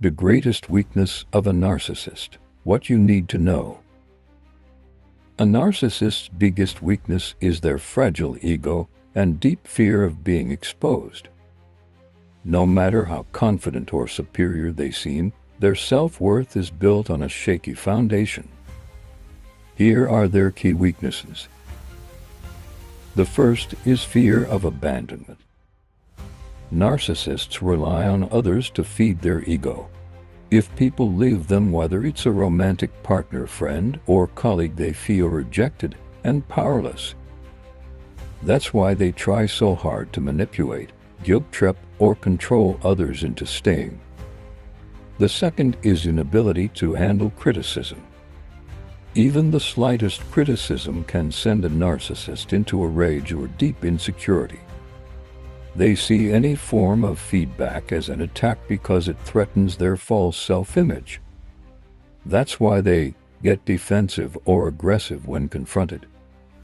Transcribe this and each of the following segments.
The greatest weakness of a narcissist. What you need to know. A narcissist's biggest weakness is their fragile ego and deep fear of being exposed. No matter how confident or superior they seem, their self-worth is built on a shaky foundation. Here are their key weaknesses. The first is fear of abandonment. Narcissists rely on others to feed their ego. If people leave them, whether it's a romantic partner, friend, or colleague, they feel rejected and powerless. That's why they try so hard to manipulate, guilt-trip, or control others into staying. The second is inability to handle criticism. Even the slightest criticism can send a narcissist into a rage or deep insecurity. They see any form of feedback as an attack because it threatens their false self-image. That's why they get defensive or aggressive when confronted,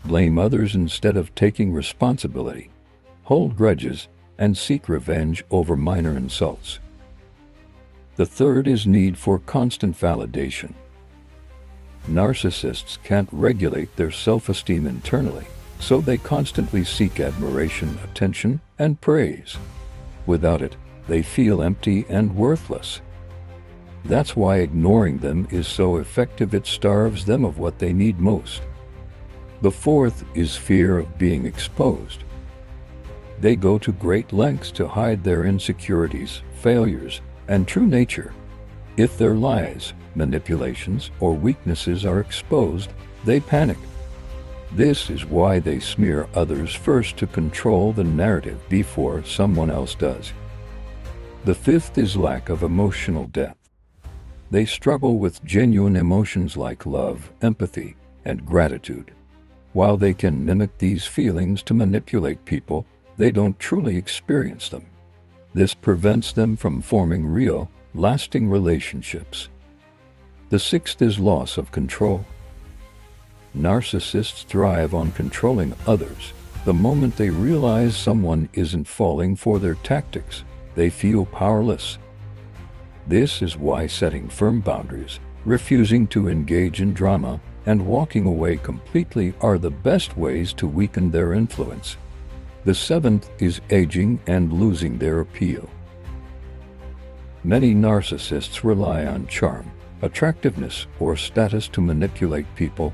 blame others instead of taking responsibility, hold grudges, and seek revenge over minor insults. The third is need for constant validation. Narcissists can't regulate their self-esteem internally, so they constantly seek admiration, attention, and praise. Without it, they feel empty and worthless. That's why ignoring them is so effective. It starves them of what they need most. The fourth is fear of being exposed. They go to great lengths to hide their insecurities, failures, and true nature. If their lies, manipulations, or weaknesses are exposed, they panic. This is why they smear others first to control the narrative before someone else does. The fifth is lack of emotional depth. They struggle with genuine emotions like love, empathy, and gratitude. While they can mimic these feelings to manipulate people, they don't truly experience them. This prevents them from forming real, lasting relationships. The sixth is loss of control. Narcissists thrive on controlling others. The moment they realize someone isn't falling for their tactics, they feel powerless. This is why setting firm boundaries, refusing to engage in drama, and walking away completely are the best ways to weaken their influence. The seventh is aging and losing their appeal. Many narcissists rely on charm, attractiveness, or status to manipulate people.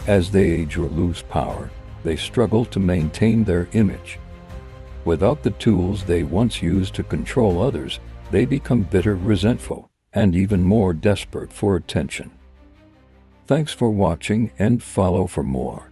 As they age or lose power, they struggle to maintain their image. Without the tools they once used to control others, they become bitter, resentful, and even more desperate for attention. Thanks for watching, and follow for more.